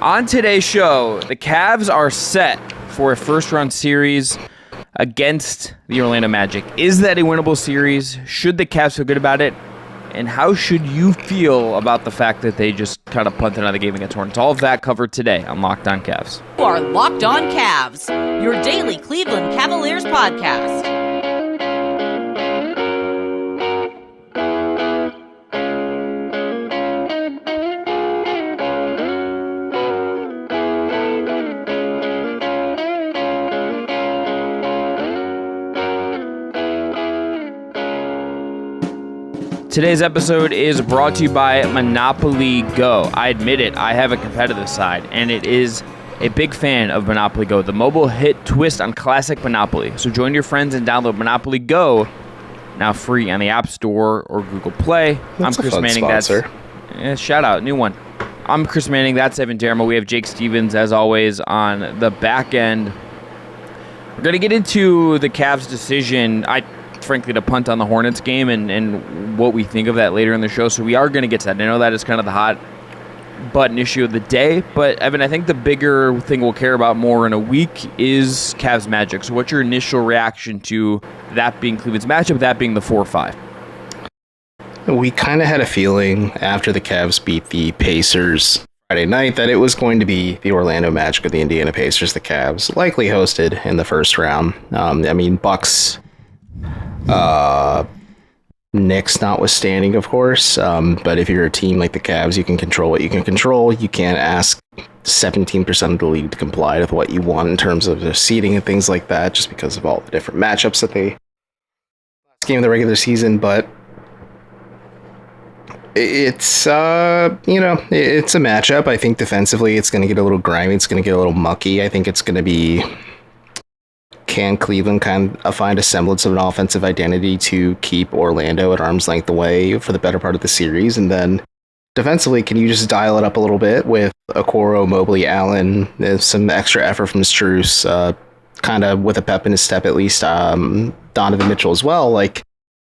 On today's show, the Cavs are set for a first-round series against the Orlando Magic. Is that a winnable series? Should the Cavs feel good about it? And how should you feel about the fact that they just kind of punted on the game against Hornets? All of that covered today on Locked On Cavs. You are Locked On Cavs, your daily Cleveland Cavaliers podcast. Today's episode is brought to you by Monopoly Go. I admit it, I have a competitive side, and it is a big fan of Monopoly Go, the mobile hit twist on classic Monopoly. So join your friends and download Monopoly Go, now free on the App Store or Google Play. I'm Chris Manning. Sponsor. Shout out, new one. I'm Chris Manning, that's Evan Dammarrell. We have Jake Stevens, as always, on the back end. We're going to get into the Cavs' decision, frankly, to punt on the Hornets game and what we think of that later in the show. So we are going to get to that. I know that is kind of the hot button issue of the day, but Evan, I think the bigger thing we'll care about more in a week is Cavs Magic. So what's your initial reaction to that being Cleveland's matchup, that being the 4-5? We kind of had a feeling after the Cavs beat the Pacers Friday night that it was going to be the Orlando Magic or the Indiana Pacers, the Cavs, likely hosted in the first round. Bucks... Knicks notwithstanding, of course, but if you're a team like the Cavs, you can control what you can control. You can't ask 17% of the league to comply with what you want in terms of their seeding and things like that, just because of all the different matchups that they last game of the regular season. But it's it's a matchup. I think defensively it's going to get a little grimy, it's going to get a little mucky. I think it's going to be, can Cleveland kind of find a semblance of an offensive identity to keep Orlando at arm's length away for the better part of the series? And then defensively, can you just dial it up a little bit with Okoro, Mobley, Allen, some extra effort from Strus, kind of with a pep in his step at least, Donovan Mitchell as well? Like,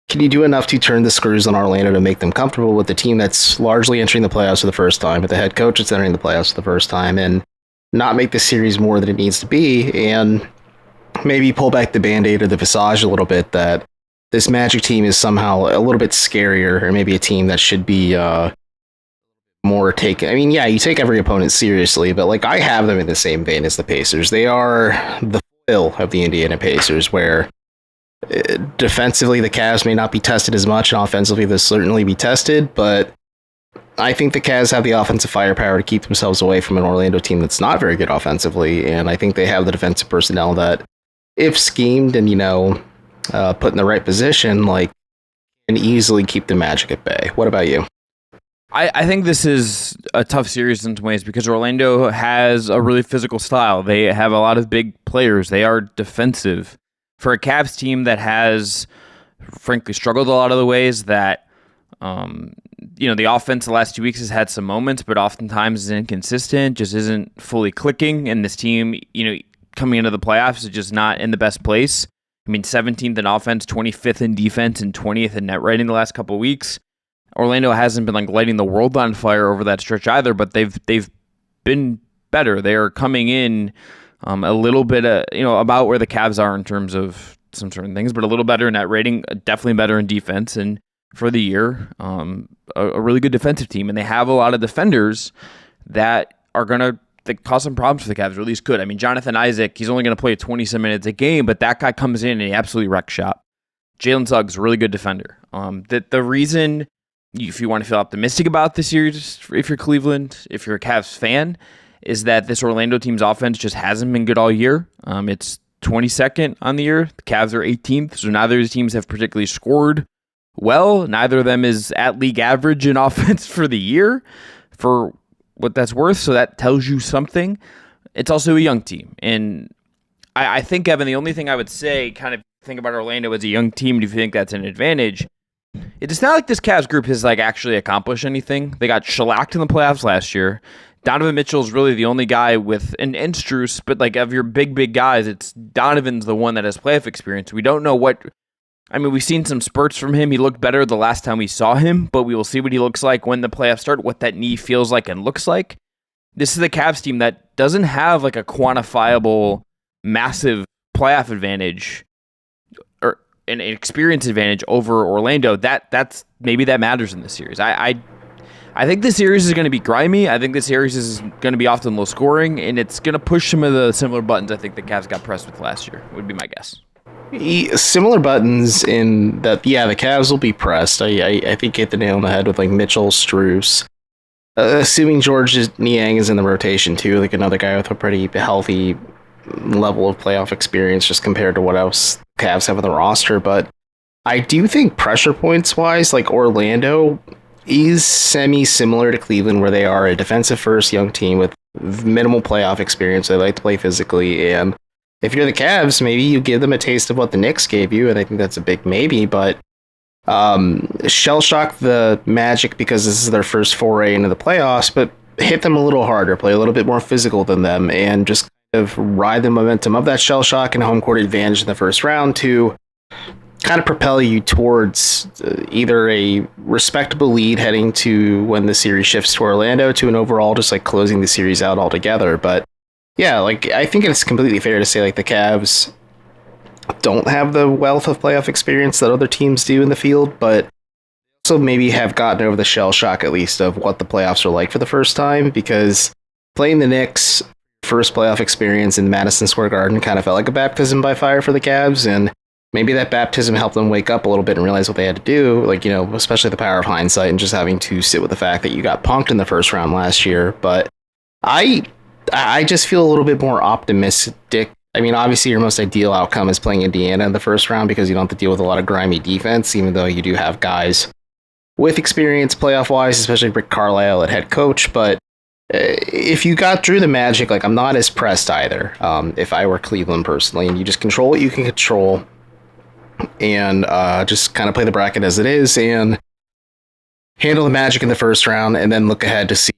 can you do enough to turn the screws on Orlando to make them comfortable with the team that's largely entering the playoffs for the first time, with the head coach that's entering the playoffs for the first time, and not make the series more than it needs to be, and maybe pull back the Band-Aid or the visage a little bit that this Magic team is somehow a little bit scarier, or maybe a team that should be more taken. I mean, yeah, you take every opponent seriously, but like I have them in the same vein as the Pacers. They are the foil of the Indiana Pacers, where defensively the Cavs may not be tested as much, and offensively they'll certainly be tested, but I think the Cavs have the offensive firepower to keep themselves away from an Orlando team that's not very good offensively, and I think they have the defensive personnel that, if schemed and, put in the right position, can easily keep the Magic at bay. What about you? I think this is a tough series in some ways because Orlando has a really physical style. They have a lot of big players. They are defensive. For a Cavs team that has, frankly, struggled a lot of the ways that, the offense the last 2 weeks has had some moments, but oftentimes is inconsistent, just isn't fully clicking. And this team, coming into the playoffs is just not in the best place. 17th in offense, 25th in defense, and 20th in net rating the last couple of weeks. Orlando hasn't been lighting the world on fire over that stretch either, but they've been better. They are coming in a little bit, about where the Cavs are in terms of some certain things, but a little better in net rating, definitely better in defense, and for the year, a really good defensive team. And they have a lot of defenders that are going to cause some problems for the Cavs, or at least could. Jonathan Isaac, he's only going to play 27 minutes a game, but that guy comes in and he absolutely wrecks shop. Jalen Suggs, a really good defender. The reason, if you want to feel optimistic about this series, if you're Cleveland, if you're a Cavs fan, is that this Orlando team's offense just hasn't been good all year. It's 22nd on the year. The Cavs are 18th, so neither of these teams have particularly scored well. Neither of them is at league average in offense for the year, for what that's worth, so that tells you something. It's also a young team, and I think, Evan, the only thing I would say, kind of think about Orlando as a young team, do you think that's an advantage? It's not like this Cavs group has actually accomplished anything. They got shellacked in the playoffs last year. Donovan Mitchell's really the only guy with, and Strus, but of your big guys, it's Donovan's the one that has playoff experience. We don't know what, we've seen some spurts from him. He looked better the last time we saw him, but we will see what he looks like when the playoffs start, what that knee feels like and looks like. this is the Cavs team that doesn't have like a quantifiable, massive playoff advantage or an experience advantage over Orlando. That's maybe that matters in this series. I think this series is going to be grimy. I think this series is going to be often low scoring, and it's going to push some of the similar buttons I think the Cavs got pressed with last year, would be my guess. Similar buttons in that, yeah, the Cavs will be pressed. I think you hit the nail on the head with like Mitchell, Strus. Assuming George Niang is in the rotation too, like another guy with a pretty healthy level of playoff experience just compared to what else the Cavs have on the roster. But I do think pressure points wise, like Orlando is semi-similar to Cleveland, where they are a defensive-first young team with minimal playoff experience. They like to play physically, and if you're the Cavs, maybe you give them a taste of what the Knicks gave you, and I think that's a big maybe, but shell-shock the Magic because this is their first foray into the playoffs, but hit them a little harder, play a little bit more physical than them, and just kind of ride the momentum of that shell-shock and home court advantage in the first round to kind of propel you towards either a respectable lead heading to when the series shifts to Orlando to an overall just like closing the series out altogether. But yeah, like I think it's completely fair to say like the Cavs don't have the wealth of playoff experience that other teams do in the field, but also maybe have gotten over the shell shock at least of what the playoffs are like for the first time, because playing the Knicks first playoff experience in Madison Square Garden kind of felt like a baptism by fire for the Cavs, and maybe that baptism helped them wake up a little bit and realize what they had to do, like, you know, especially the power of hindsight and just having to sit with the fact that you got punked in the first round last year. But I just feel a little bit more optimistic. I mean, obviously your most ideal outcome is playing Indiana in the first round because you don't have to deal with a lot of grimy defense, even though you do have guys with experience playoff-wise, especially Rick Carlisle at head coach. But if you got through the Magic, like, I'm not as pressed either, if I were Cleveland personally, and you just control what you can control, and just kind of play the bracket as it is and handle the Magic in the first round, and then look ahead to see,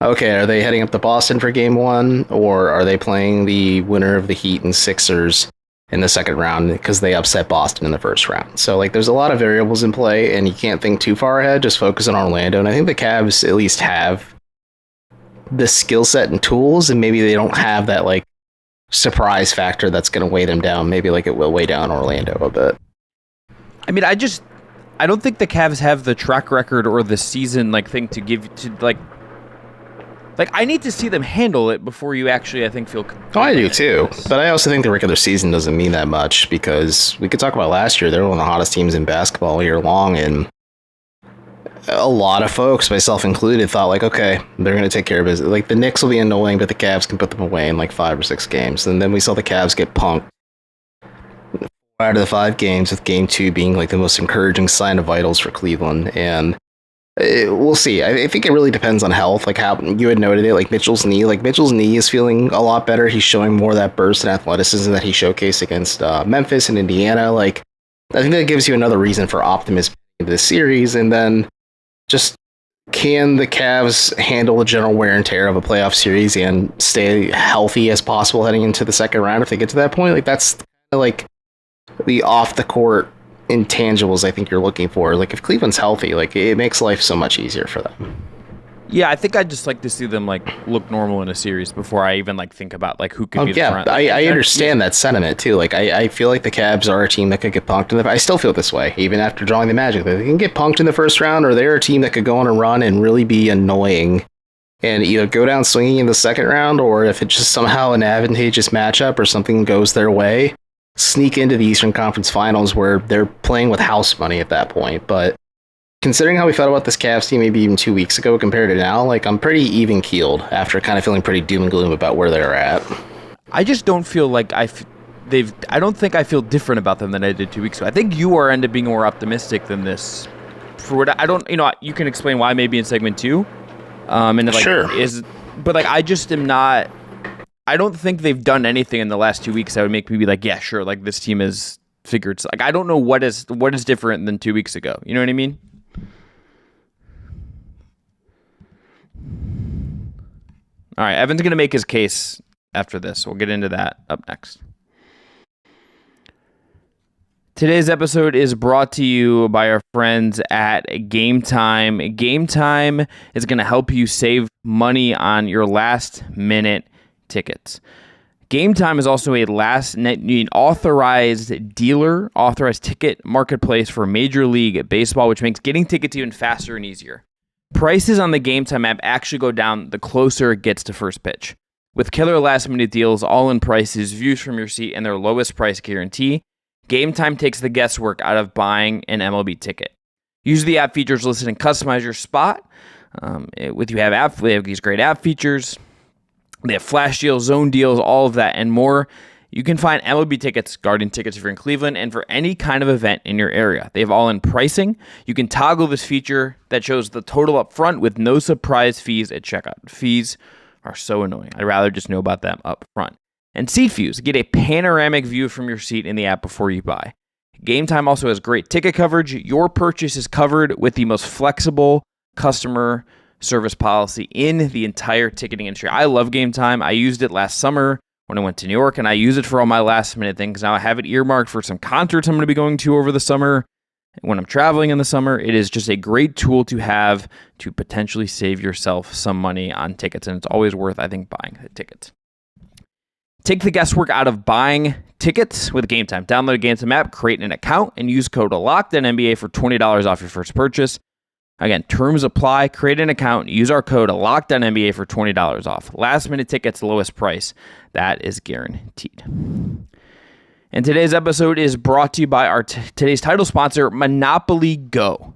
okay, are they heading up to Boston for game one, or are they playing the winner of the Heat and Sixers in the second round because they upset Boston in the first round? So, like, there's a lot of variables in play, and you can't think too far ahead, just focus on Orlando. And I think the Cavs at least have the skill set and tools, and maybe they don't have that, like, surprise factor that's going to weigh them down, maybe like it will weigh down Orlando a bit. I mean, I don't think the Cavs have the track record or the season like thing to give to like I need to see them handle it before you actually, I think, feel. Oh, I do too, but I also think the regular season doesn't mean that much, because we could talk about last year. They were one of the hottest teams in basketball all year long, and a lot of folks, myself included, thought like, okay, they're going to take care of business. Like, the Knicks will be annoying, but the Cavs can put them away in like 5 or 6 games. And then we saw the Cavs get punked out of the 5 games, with game 2 being like the most encouraging sign of vitals for Cleveland. And we'll see. I think it really depends on health. Like how you had noted it, like Mitchell's knee. Like, Mitchell's knee is feeling a lot better. He's showing more of that burst and athleticism that he showcased against Memphis and Indiana. Like, I think that gives you another reason for optimism in this series. And then just, can the Cavs handle the general wear and tear of a playoff series and stay healthy as possible heading into the second round if they get to that point? Like, that's kind of like the off the court intangibles I think you're looking for. Like, if Cleveland's healthy, like, it makes life so much easier for them. Yeah, I think I'd just like to see them like look normal in a series before I even like think about like who could be the front. I understand that sentiment too. Like, I feel like the Cavs are a team that could get punked. I still feel this way even after drawing the Magic. They can get punked in the first round, or they're a team that could go on a run and really be annoying and either go down swinging in the second round, or if it's just somehow an advantageous matchup or something goes their way, sneak into the Eastern Conference Finals where they're playing with house money at that point. But considering how we felt about this Cavs team maybe even 2 weeks ago compared to now, like, I'm pretty even-keeled after kind of feeling pretty doom and gloom about where they're at. I just don't feel like I don't think I feel different about them than I did 2 weeks ago. I think you are end up being more optimistic than this. For what I don't, you can explain why maybe in segment 2. And like, sure. But like, I just am not. I don't think they've done anything in the last 2 weeks that would make me be like, yeah, sure, like this team is figured. Like, I don't know what is different than 2 weeks ago. You know what I mean? All right, Evan's going to make his case after this. We'll get into that up next. Today's episode is brought to you by our friends at Game Time. Game Time is going to help you save money on your last-minute tickets. Game Time is also a authorized dealer, authorized ticket marketplace for Major League Baseball, which makes getting tickets even faster and easier. Prices on the Game Time app actually go down the closer it gets to first pitch. With killer last-minute deals, all-in prices, views from your seat, and their lowest price guarantee, Game Time takes the guesswork out of buying an MLB ticket. Use the app features listed and customize your spot. They have these great app features. They have flash deals, zone deals, all of that and more. You can find MLB tickets, Guardian tickets if you're in Cleveland, and for any kind of event in your area. They have all-in pricing. You can toggle this feature that shows the total up front with no surprise fees at checkout. Fees are so annoying. I'd rather just know about them up front. And seat views. Get a panoramic view from your seat in the app before you buy. Game Time also has great ticket coverage. Your purchase is covered with the most flexible customer service policy in the entire ticketing industry. I love Game Time. I used it last summer when I went to New York, and I use it for all my last minute things. Now I have it earmarked for some concerts I'm going to be going to over the summer. When I'm traveling in the summer, it is just a great tool to have to potentially save yourself some money on tickets, and it's always worth, I think, buying the tickets. Take the guesswork out of buying tickets with Game Time. Download a Game Time app, create an account, and use code LOCKEDONNBA for $20 off your first purchase. Again, terms apply. Create an account. Use our code LOCKEDONNBA for $20 off. Last minute tickets, lowest price. That is guaranteed. And today's episode is brought to you by our today's title sponsor, Monopoly Go.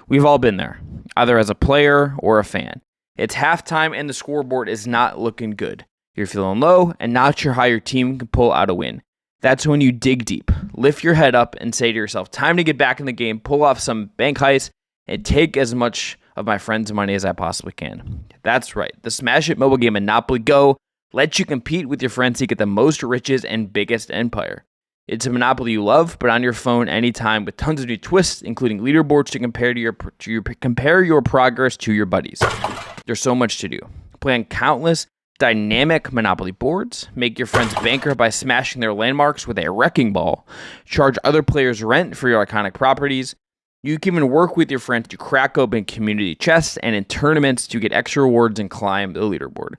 We've all been there, either as a player or a fan. It's halftime and the scoreboard is not looking good. You're feeling low and not sure how your team can pull out a win. That's when you dig deep, lift your head up, and say to yourself, time to get back in the game, pull off some bank heists, and take as much of my friends' money as I possibly can. That's right. The smash hit mobile game Monopoly Go lets you compete with your friends to get the most riches and biggest empire. It's a Monopoly you love, but on your phone anytime with tons of new twists, including leaderboards to compare your progress to your buddies. There's so much to do. Play on countless dynamic Monopoly boards, make your friends banker by smashing their landmarks with a wrecking ball, charge other players rent for your iconic properties. You can even work with your friends to crack open community chests and in tournaments to get extra rewards and climb the leaderboard.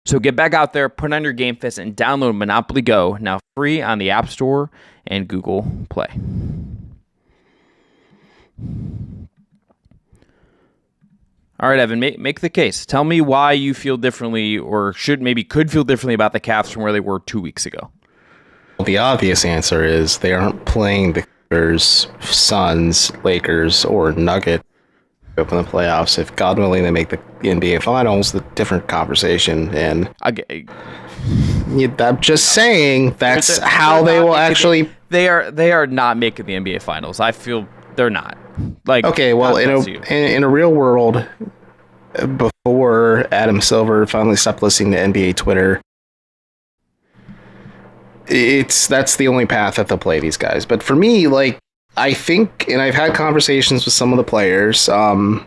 So get back out there, put on your game fist, and download Monopoly Go, now free on the App Store and Google Play. All right, Evan, make the case. Tell me why you feel differently or could feel differently about the Cavs from where they were 2 weeks ago. Well, the obvious answer is they aren't playing the Clippers, Suns, Lakers, or Nuggets to open the playoffs. If, God willing, they make the NBA Finals, the different conversation. And I'm just saying that's how they will actually... They are not making the NBA Finals. I feel they're not. Like, okay, well, in a real world, before Adam Silver finally stopped listening to NBA Twitter, that's the only path that they'll play these guys. But for me, like, I think, and I've had conversations with some of the players, a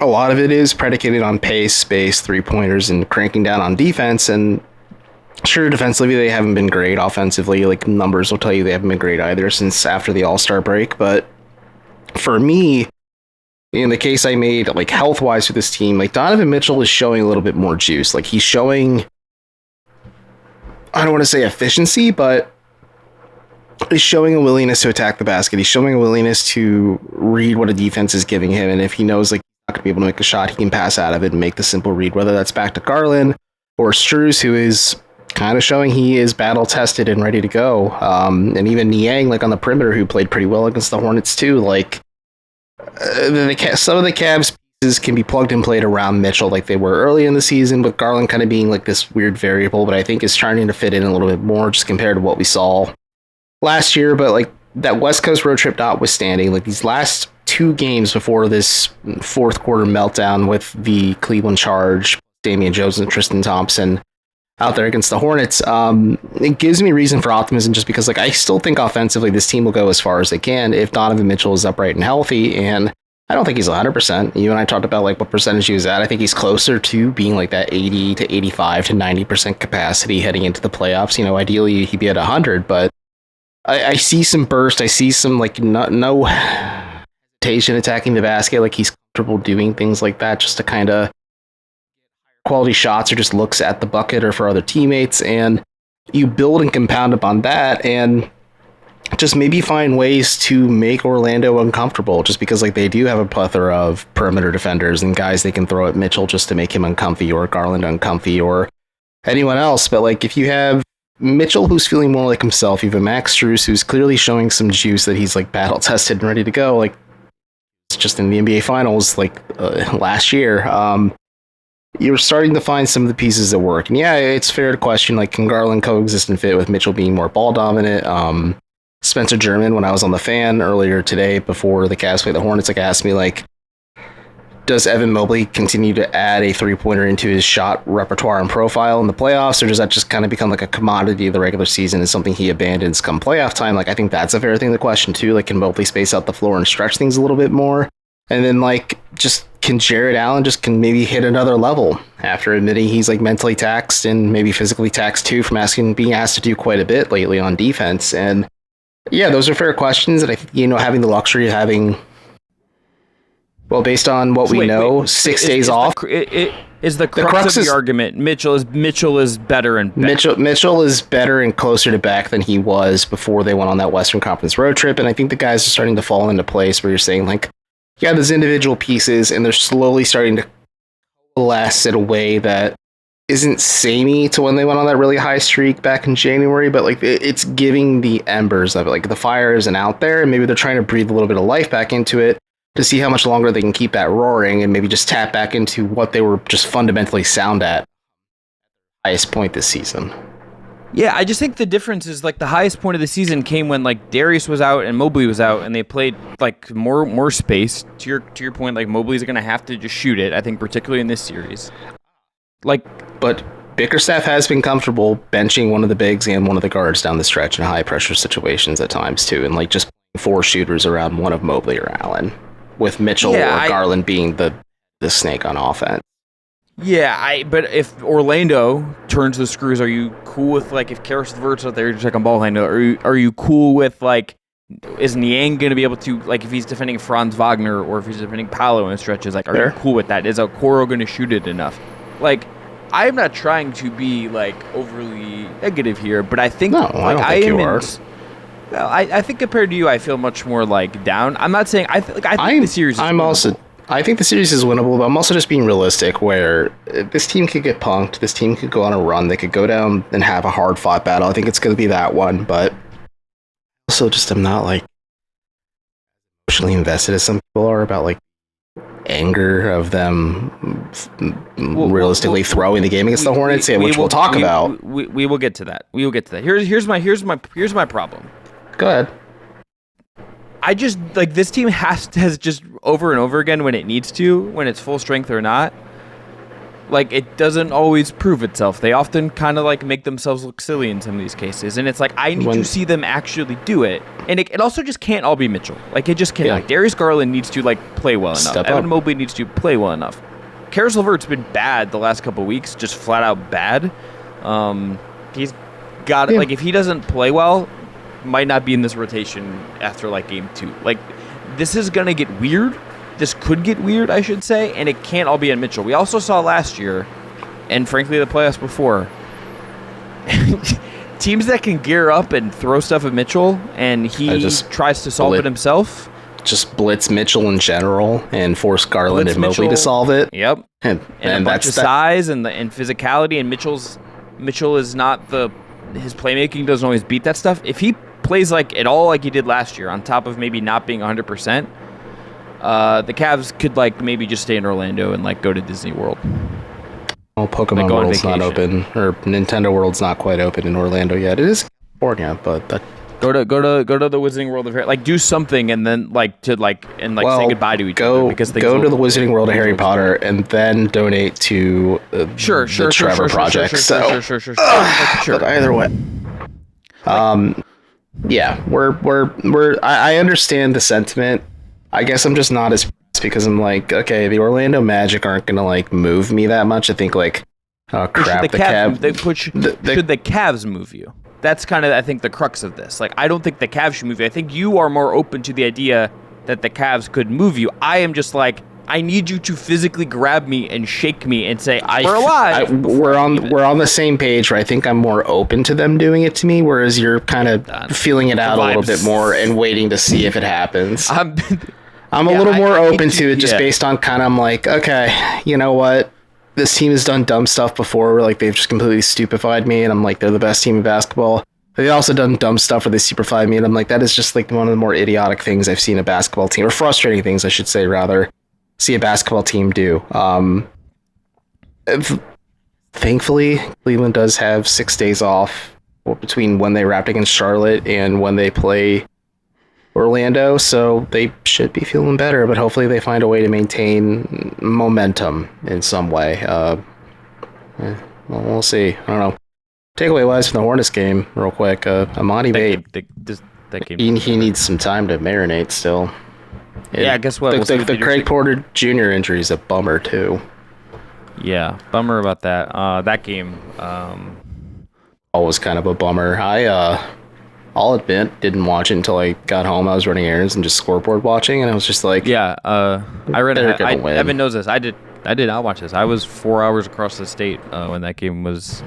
lot of it is predicated on pace, space, three-pointers, and cranking down on defense. And sure, defensively, they haven't been great. Offensively, like, numbers will tell you they haven't been great either since after the All-Star break. But for me, in the case I made, like, health-wise for this team, like, Donovan Mitchell is showing a little bit more juice. Like, he's showing, I don't want to say efficiency, but he's showing a willingness to attack the basket. He's showing a willingness to read what a defense is giving him. And if he knows, like, he's not going to be able to make a shot, he can pass out of it and make the simple read, whether that's back to Garland or Strus, who is kind of showing he is battle-tested and ready to go. And even Niang, like, on the perimeter, who played pretty well against the Hornets, too. Like, some of the Cavs pieces can be plugged and played around Mitchell like they were early in the season, with Garland kind of being, like, this weird variable, but I think is trying to fit in a little bit more just compared to what we saw last year. But, like, that West Coast road trip notwithstanding, like, these last two games before this fourth quarter meltdown with the Cleveland Charge, Damian Jones and Tristan Thompson out there against the Hornets, it gives me reason for optimism, just because, like, I still think offensively this team will go as far as they can if Donovan Mitchell is upright and healthy, and I don't think he's 100%. You and I talked about, like, what percentage he was at. I think he's closer to being, like, that 80 to 85 to 90% capacity heading into the playoffs. You know, ideally he'd be at 100, but I see some burst. I see some like no hesitation attacking the basket. Like he's comfortable doing things like that just to kind of quality shots or just looks at the bucket or for other teammates. And you build and compound upon that and just maybe find ways to make Orlando uncomfortable just because like they do have a plethora of perimeter defenders and guys they can throw at Mitchell just to make him uncomfy or Garland uncomfy or anyone else. But like if you have Mitchell who's feeling more like himself, you have a Max Strus who's clearly showing some juice that he's like battle tested and ready to go. Like it's just in the NBA finals like last year. You're starting to find some of the pieces that work. And yeah, it's fair to question, like, can Garland coexist and fit with Mitchell being more ball dominant? Spencer German, when I was on the fan earlier today, before the Cavs played the Hornets, like, asked me, like, does Evan Mobley continue to add a three-pointer into his shot repertoire and profile in the playoffs, or does that just kind of become like a commodity of the regular season and something he abandons come playoff time? Like, I think that's a fair thing to question, too. Like, can Mobley space out the floor and stretch things a little bit more? And then, like, just can Jared Allen just can maybe hit another level after admitting he's, like, mentally taxed and maybe physically taxed, too, from being asked to do quite a bit lately on defense. And, yeah, those are fair questions. And I think, having the luxury of having, well, based on what we know, 6 days off. Is the crux of the argument Mitchell is better and back. Mitchell is better and closer to back than he was before they went on that Western Conference road trip. And I think the guys are starting to fall into place where you're saying, like, yeah, there's individual pieces, and they're slowly starting to coalesce in a way that isn't samey to when they went on that really high streak back in January, but like it's giving the embers of it. Like the fire isn't out there, and maybe they're trying to breathe a little bit of life back into it to see how much longer they can keep that roaring, and maybe just tap back into what they were just fundamentally sound at highest point this season. Yeah, I just think the difference is like the highest point of the season came when like Darius was out and Mobley was out, and they played like more space. To your point, like Mobley's going to have to just shoot it. I think particularly in this series. But Bickerstaff has been comfortable benching one of the bigs and one of the guards down the stretch in high pressure situations at times too, and like just playing 4 shooters around one of Mobley or Allen, with Mitchell or Garland being the snake on offense. Yeah, but if Orlando turns the screws, are you cool with, like, if Karis LeVert's out there just like on ball handle, are you cool with, like, is Niang going to be able to, like, if he's defending Franz Wagner or if he's defending Paolo in stretches, like, are you cool with that? Is Okoro going to shoot it enough? Like, I'm not trying to be, like, overly negative here, but I think, I think compared to you, I feel much more, like, down. I'm not saying, I think the series is winnable. I think the series is winnable, but I'm also just being realistic where this team could get punked. This team could go on a run. They could go down and have a hard-fought battle. I think it's going to be that one, but also just I'm not, like, emotionally invested as some people are about, like, anger of them realistically throwing the game against the Hornets, which we'll talk about. We will get to that. We will get to that. Here's my problem. Go ahead. I just, like, this team has just over and over again when it needs to, when it's full strength or not, like, it doesn't always prove itself. They often kind of, like, make themselves look silly in some of these cases. And it's like, I need to see them actually do it. And it also just can't all be Mitchell. Like, it just can't. Yeah. Like, Darius Garland needs to, like, play well enough. Evan Mobley needs to play well enough. Karis LeVert's been bad the last couple of weeks, just flat out bad. He's got it. Like, if he doesn't play well, might not be in this rotation after, like, game 2. Like, this is going to get weird. This could get weird, I should say, and it can't all be on Mitchell. We also saw last year, and frankly the playoffs before, teams that can gear up and throw stuff at Mitchell, and he tries to solve it himself. Just blitz Mitchell in general and force Garland and Mobley to solve it. Yep. And a bunch of size and physicality, and Mitchell is not his playmaking doesn't always beat that stuff. If he plays like at all like he did last year, on top of maybe not being 100%, the Cavs could, like, maybe just stay in Orlando and, like, go to Disney World. Well, Pokemon World's not open, or Nintendo World's not quite open in Orlando yet. It is California, but go to the Wizarding World of Harry, like, do something, and then say goodbye to each other, because go to the Wizarding World of Harry Potter and then donate to the Trevor Project. Sure. But either way, yeah, I understand the sentiment. I guess I'm just not as pressed because I'm like, okay, the Orlando Magic aren't gonna, like, move me that much. I think, like, oh crap, should the Cavs move you? that's kind of, I think, the crux of this. Like, I don't think the Cavs should move you. I think you are more open to the idea that the Cavs could move you. I am just like, I need you to physically grab me and shake me and say, we're alive. We're on the same page where I think I'm more open to them doing it to me, whereas you're kind of feeling it out a little bit more and waiting to see if it happens. I'm a little more open to it just based on kind of, I'm like, okay, you know what? This team has done dumb stuff before where like they've just completely stupefied me, and I'm like, they're the best team in basketball. They've also done dumb stuff where they stupefied me, and I'm like, that is just like one of the more idiotic things I've seen a basketball team, or frustrating things, I should say, rather, see a basketball team do. Thankfully, Cleveland does have 6 days off between when they wrapped against Charlotte and when they play Orlando, so they should be feeling better, but hopefully they find a way to maintain momentum in some way. Well, we'll see. I don't know. Takeaway wise from the Hornets game, real quick. Amani Babe, that game. He needs some time to marinate still. Yeah, guess what? The Craig Porter Jr. injury is a bummer too. Yeah, bummer about that. That game. Was kind of a bummer. I'll admit, didn't watch it until I got home. I was running errands and just scoreboard watching, and I was just like, yeah. I read it. Evan knows this. I did not watch this. I was 4 hours across the state when that game was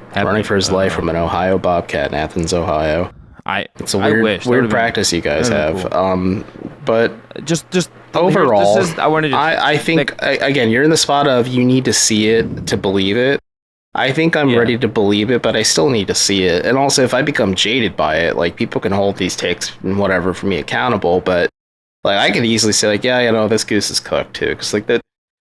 happening. Running for his life from an Ohio Bobcat in Athens, Ohio. It's a weird practice you guys have. Cool. But just overall, I think again, you're in the spot of you need to see it to believe it. I think I'm ready to believe it, but I still need to see it. And also, if I become jaded by it, like, people can hold these takes and whatever for me accountable, but like, I could easily say, like, yeah, you know, this goose is cooked too, because like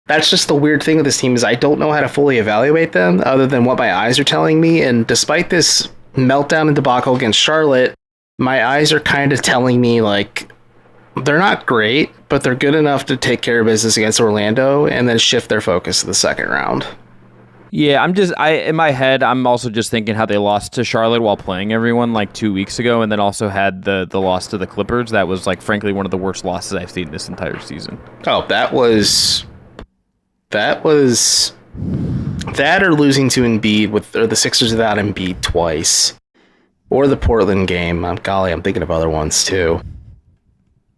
that's just the weird thing with this team is I don't know how to fully evaluate them other than what my eyes are telling me. And despite this meltdown and debacle against Charlotte, my eyes are kind of telling me, like, they're not great, but they're good enough to take care of business against Orlando and then shift their focus to the second round. Yeah, in my head, I'm also just thinking how they lost to Charlotte while playing everyone like 2 weeks ago, and then also had the loss to the Clippers. That was, like, frankly, one of the worst losses I've seen this entire season. Oh, that or losing to Embiid or the Sixers without Embiid twice, or the Portland game. Golly, I'm thinking of other ones too.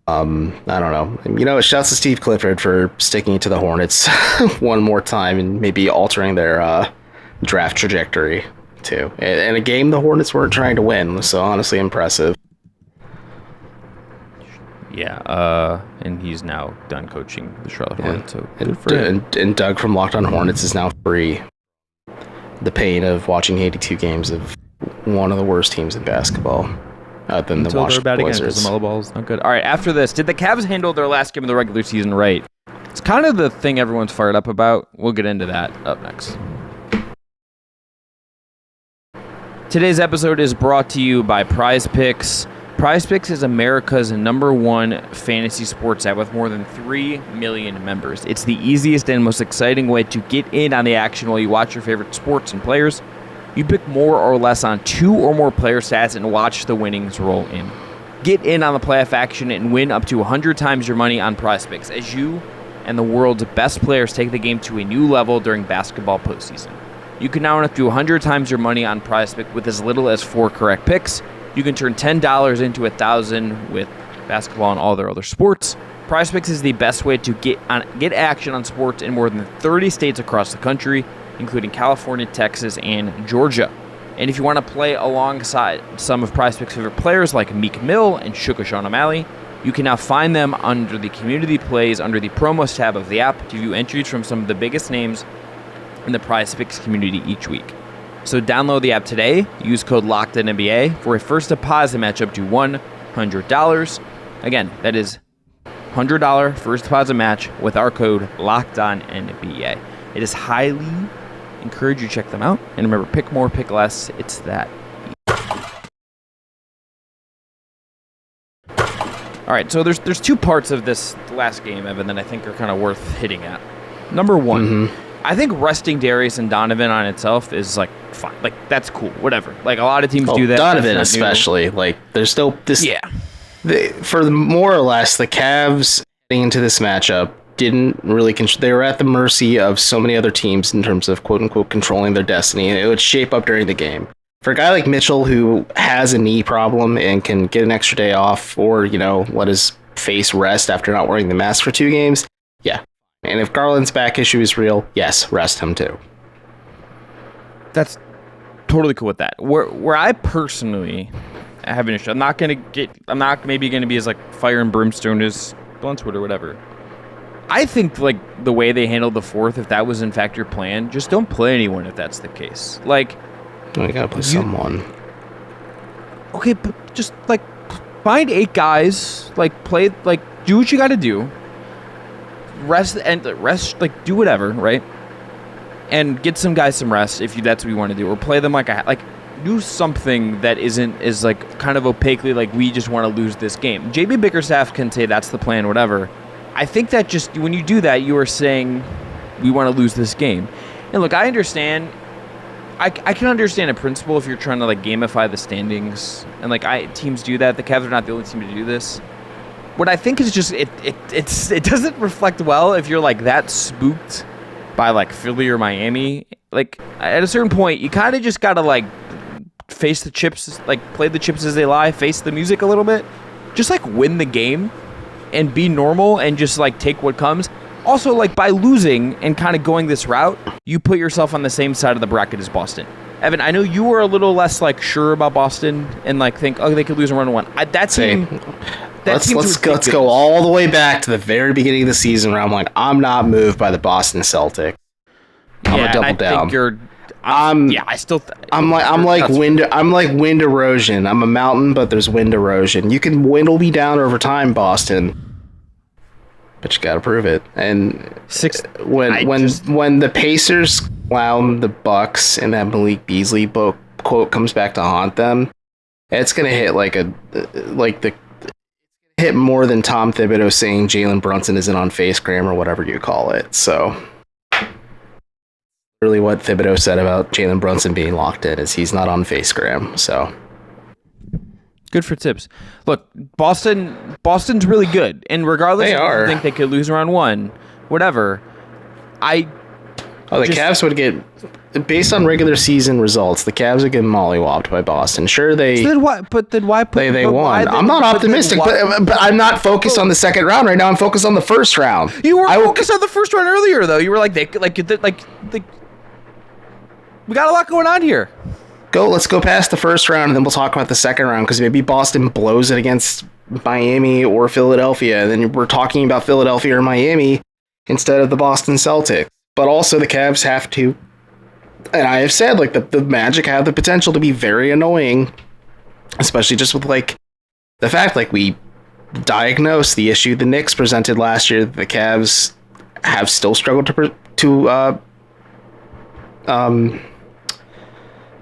I don't know. You know, shouts to Steve Clifford for sticking it to the Hornets one more time and maybe altering their draft trajectory too. And a game the Hornets weren't trying to win, so honestly impressive. Yeah, and he's now done coaching the Charlotte Hornets. So good for him. And Doug from Locked On Hornets is now free. The pain of watching 82 games of one of the worst teams in basketball. Than the Washington Wizards. The ball's not good. All right, after this, did the Cavs handle their last game of the regular season right? It's kind of the thing everyone's fired up about. We'll get into that up next. Today's episode is brought to you by Prize Picks. Prize Picks is America's #1 fantasy sports app with more than 3 million members. It's the easiest and most exciting way to get in on the action while you watch your favorite sports and players. You pick more or less on 2 or more player stats and watch the winnings roll in. Get in on the playoff action and win up to 100 times your money on Prize Picks as you and the world's best players take the game to a new level during basketball postseason. You can now win up to 100 times your money on Prize Picks with as little as 4 correct picks. You can turn $10 into $1,000 with basketball and all their other sports. Prize Picks is the best way to get action on sports in more than 30 states across the country, including California, Texas, and Georgia. And if you want to play alongside some of Prize Picks' favorite players like Meek Mill and Sugar Sean O'Malley, you can now find them under the Community Plays under the Promos tab of the app to view entries from some of the biggest names in the Prize Picks community each week. So download the app today, use code LOCKEDONNBA for a first deposit match up to $100. Again, that is $100 first deposit match with our code LOCKEDONNBA. It is highly encourage you to check them out. And remember, pick more, pick less. It's that easy. All right, so there's 2 parts of this last game, Evan, that I think are kind of worth hitting at. Number 1, I think resting Darius and Donovan on itself is, like, fine. Like, that's cool. Whatever. Like, a lot of teams do that. Donovan especially. New. Like, there's still this... Yeah. For more or less, the Cavs heading into this matchup didn't really they were at the mercy of so many other teams in terms of quote unquote controlling their destiny, and it would shape up during the game. For a guy like Mitchell who has a knee problem and can get an extra day off or, let his face rest after not wearing the mask for 2 games, yeah. And if Garland's back issue is real, yes, rest him too. That's totally cool with that. Where I personally have an issue, I'm not maybe going to be as like fire and brimstone as on Twitter or whatever. I think like the way they handled the 4th, if that was in fact your plan, just don't play anyone if that's the case. Like, you gotta play someone. Okay, but just like find 8 guys, like play, like do what you got to do. Rest, like do whatever, right? And get some guys some rest if that's what you want to do, or play them like do something that isn't as like kind of opaquely like we just want to lose this game. JB Bickerstaff can say that's the plan, whatever. I think that just when you do that, you are saying we want to lose this game. And look, I understand. I can understand a principle if you're trying to like gamify the standings, and like teams do that. The Cavs are not the only team to do this. What I think is just it doesn't reflect well if you're like that spooked by like Philly or Miami. Like at a certain point, you kind of just gotta like face the chips, like play the chips as they lie, face the music a little bit, just like win the game and be normal and just like take what comes. Also, like by losing and kind of going this route, you put yourself on the same side of the bracket as Boston. Evan, I know you were a little less like sure about Boston and like think, oh, they could lose and run 1. Let's go all the way back to the very beginning of the season where I'm like, I'm not moved by the Boston Celtics. I'm gonna double down. I'm like wind erosion. I'm a mountain, but there's wind erosion. You can windle me down over time, Boston. But you got to prove it. And when the Pacers clown the Bucks and that Malik Beasley quote comes back to haunt them, it's gonna hit hit more than Tom Thibodeau saying Jalen Brunson isn't on FaceGram or whatever you call it. So, really, what Thibodeau said about Jalen Brunson being locked in is he's not on FaceGram. So. Good for Tibbs. Look, Boston's really good, and regardless if you think they could lose around 1, whatever. Cavs would get, based on regular season results, the Cavs would get mollywopped by Boston. Sure, they. Then why put? They won. I'm not optimistic, but I'm not focused on the second round right now. I'm focused on the first round. You were focused on the first round earlier, though. You were like, we got a lot going on here. Let's go past the first round, and then we'll talk about the second round, because maybe Boston blows it against Miami or Philadelphia, and then we're talking about Philadelphia or Miami instead of the Boston Celtics. But also the Cavs have to, and I have said, like, the Magic have the potential to be very annoying, especially just with, like, the fact, like, we diagnosed the issue the Knicks presented last year that the Cavs have still struggled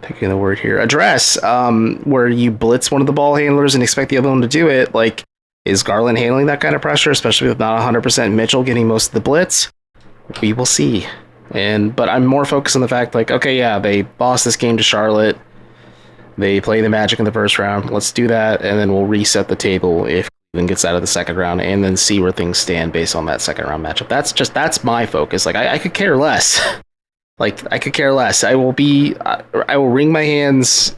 picking the word here, address, where you blitz one of the ball handlers and expect the other one to do it. Like, is Garland handling that kind of pressure, especially with not 100% Mitchell getting most of the blitz? We will see. But I'm more focused on the fact, like, okay, yeah, they lost this game to Charlotte. They play the Magic in the first round. Let's do that, and then we'll reset the table if Cleveland gets out of the second round, and then see where things stand based on that second round matchup. That's my focus. Like, I could care less. Like, I could care less. I will wring my hands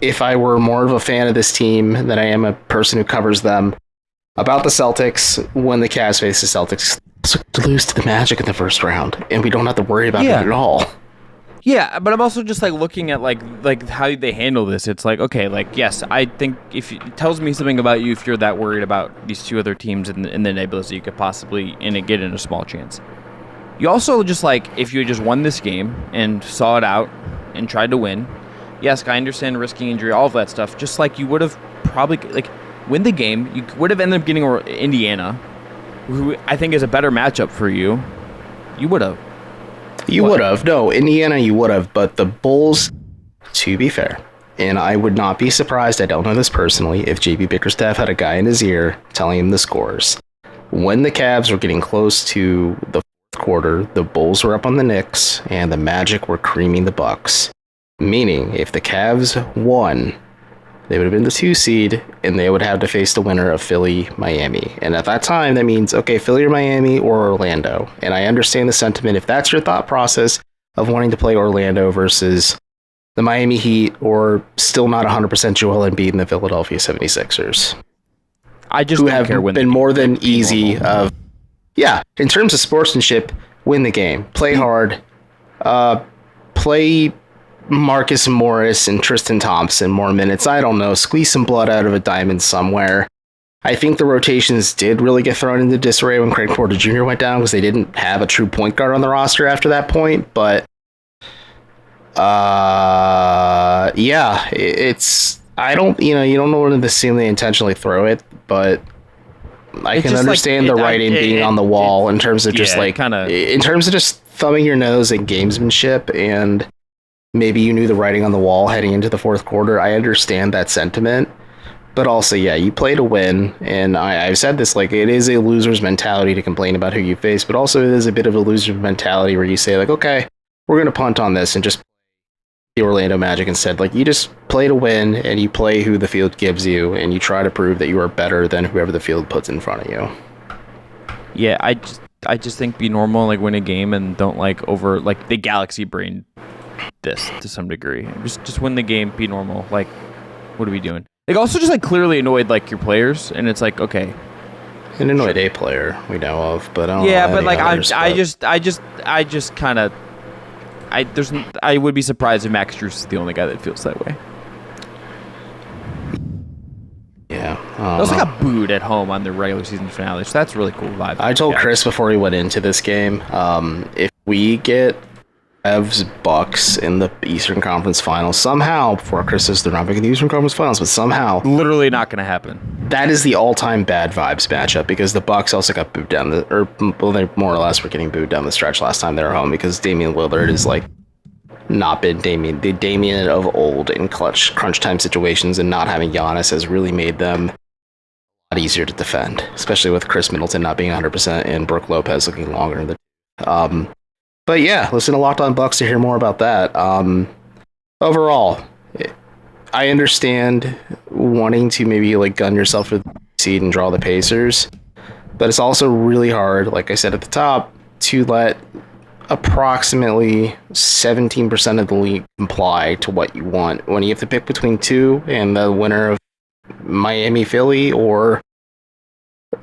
if I were more of a fan of this team than I am a person who covers them about the Celtics when the Cavs face the Celtics. To lose to the Magic in the first round, and we don't have to worry about that at all. Yeah, but I'm also just like looking at like how they handle this. It's like, okay, like, yes, I think if it tells me something about you if you're that worried about these 2 other teams in the nebulous that you could possibly get in a small chance. You also just like, if you had just won this game and saw it out and tried to win, yes, I understand risking injury, all of that stuff. Just like you would have probably like win the game, you would have ended up getting Indiana, who I think is a better matchup for you. You would have. You would have. No, Indiana, you would have. But the Bulls, to be fair, and I would not be surprised, I don't know this personally, if JB Bickerstaff had a guy in his ear telling him the scores. When the Cavs were getting close to the quarter, the Bulls were up on the Knicks, and the Magic were creaming the Bucks. Meaning, if the Cavs won, they would have been the 2 seed, and they would have to face the winner of Philly-Miami. And at that time, that means, okay, Philly or Miami or Orlando. And I understand the sentiment if that's your thought process of wanting to play Orlando versus the Miami Heat or still not 100% Joel Embiid and the Philadelphia 76ers. I just who don't have care when been more than easy of, in terms of sportsmanship, win the game, play hard, play Marcus Morris and Tristan Thompson more minutes. I don't know, squeeze some blood out of a diamond somewhere. I think the rotations did really get thrown into disarray when Craig Porter Jr. went down because they didn't have a true point guard on the roster after that point. But it's I don't you don't know when to assume they intentionally throw it, but I can understand the writing being on the wall in terms of just in terms of just thumbing your nose at gamesmanship, and maybe you knew the writing on the wall heading into the fourth quarter. I understand that sentiment. But also, you play to win, and I've said this, it is a loser's mentality to complain about who you face, but also it is a bit of a loser's mentality where you say, okay, we're going to punt on this and just the Orlando Magic instead. You just play to win, and you play who the field gives you, and you try to prove that you are better than whoever the field puts in front of you. Yeah, I just think be normal, win a game, and don't, the galaxy brain this to some degree. Just win the game, be normal. What are we doing? Also just clearly annoyed your players, and it's okay. An annoyed A player we know of, but I don't know but others, I just kind of I would be surprised if Max Strus is the only guy that feels that way. Yeah, they also got booed at home on the regular season finale, so that's really cool vibe. I told Chris before we went into this game, if we get Evs Bucks in the Eastern Conference Finals somehow, before Chris says they're not making the Eastern Conference Finals, but somehow, literally not going to happen. That is the all-time bad vibes matchup because the Bucks also got booed down they more or less were getting booed down the stretch last time they were home because Damian Lillard is not been the Damian of old in crunch time situations, and not having Giannis has really made them a lot easier to defend, especially with Chris Middleton not being 100% and Brook Lopez looking longer than. But listen to Locked On Bucks to hear more about that. Overall, I understand wanting to maybe gun yourself to the seed and draw the Pacers, but it's also really hard, like I said at the top, to let approximately 17% of the league comply to what you want when you have to pick between two and the winner of Miami Philly or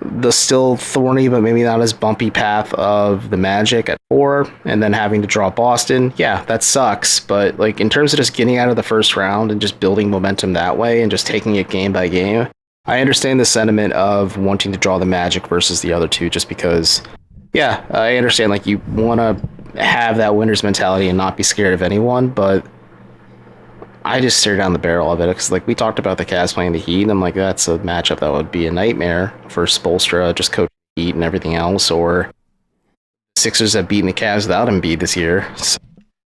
the still thorny but maybe not as bumpy path of the Magic at 4, and then having to draw Boston. That sucks, but in terms of just getting out of the first round and just building momentum that way and just taking it game by game, I understand the sentiment of wanting to draw the Magic versus the other two, just because I understand you want to have that winner's mentality and not be scared of anyone, but I just stare down the barrel of it because, we talked about the Cavs playing the Heat, and I'm that's a matchup that would be a nightmare for Spoelstra, just coach the Heat and everything else, or Sixers have beaten the Cavs without Embiid this year. So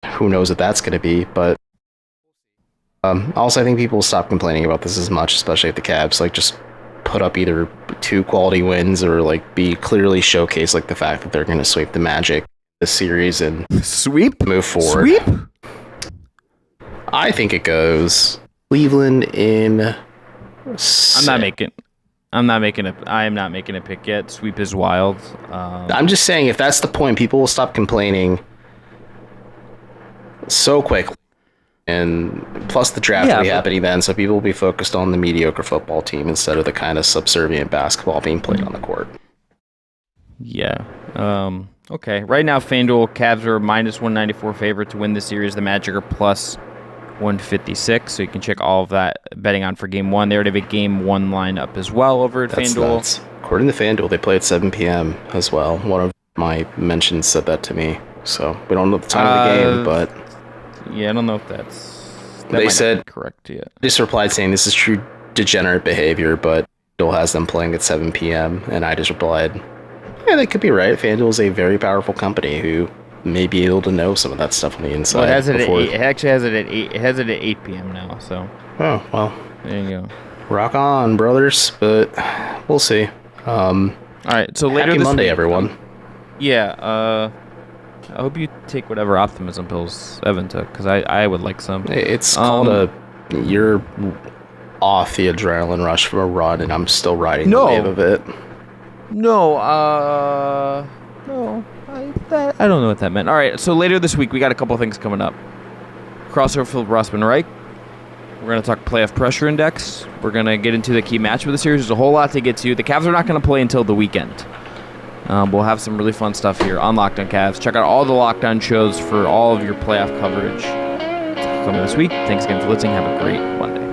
who knows what that's going to be, but also I think people will stop complaining about this as much, especially at the Cavs, just put up either 2 quality wins or, be clearly showcase, the fact that they're going to sweep the Magic this series and move forward. Sweep? I think it goes Cleveland in. I'm not making a pick yet. Sweep is wild. I'm just saying, if that's the point, people will stop complaining so quickly. And plus the draft will be happening then, so people will be focused on the mediocre football team instead of the kind of subservient basketball being played on the court. Yeah. Okay. Right now, FanDuel Cavs are minus 194 favorite to win the series. The Magic are plus 156, so you can check all of that betting on for game 1. They already have a game 1 line up as well over at FanDuel. Nuts. According to FanDuel, they play at 7 p.m. as well. One of my mentions said that to me, so we don't know the time of the game, but I don't know if they said correct yet. Just replied saying this is true degenerate behavior, but FanDuel has them playing at 7 p.m. and I just replied, they could be right. FanDuel is a very powerful company who may be able to know some of that stuff on the inside. Well, it has it at 8. It actually has it at 8. It has it at 8 p.m. now. So. Oh well. There you go. Rock on, brothers. But we'll see. All right. So later happy this Monday, week, everyone. I hope you take whatever optimism pills Evan took, because I would like some. It's called you're off the adrenaline rush from a run, and I'm still riding the wave of it. No. I don't know what that meant. All right, so later this week, we got a couple things coming up. crossover with Rossman Reich. We're going to talk playoff pressure index. We're going to get into the key matchup of the series. There's a whole lot to get to. The Cavs are not going to play until the weekend. We'll have some really fun stuff here on Locked On Cavs. Check out all the Locked On shows for all of your playoff coverage coming this week. Thanks again for listening. Have a great Monday.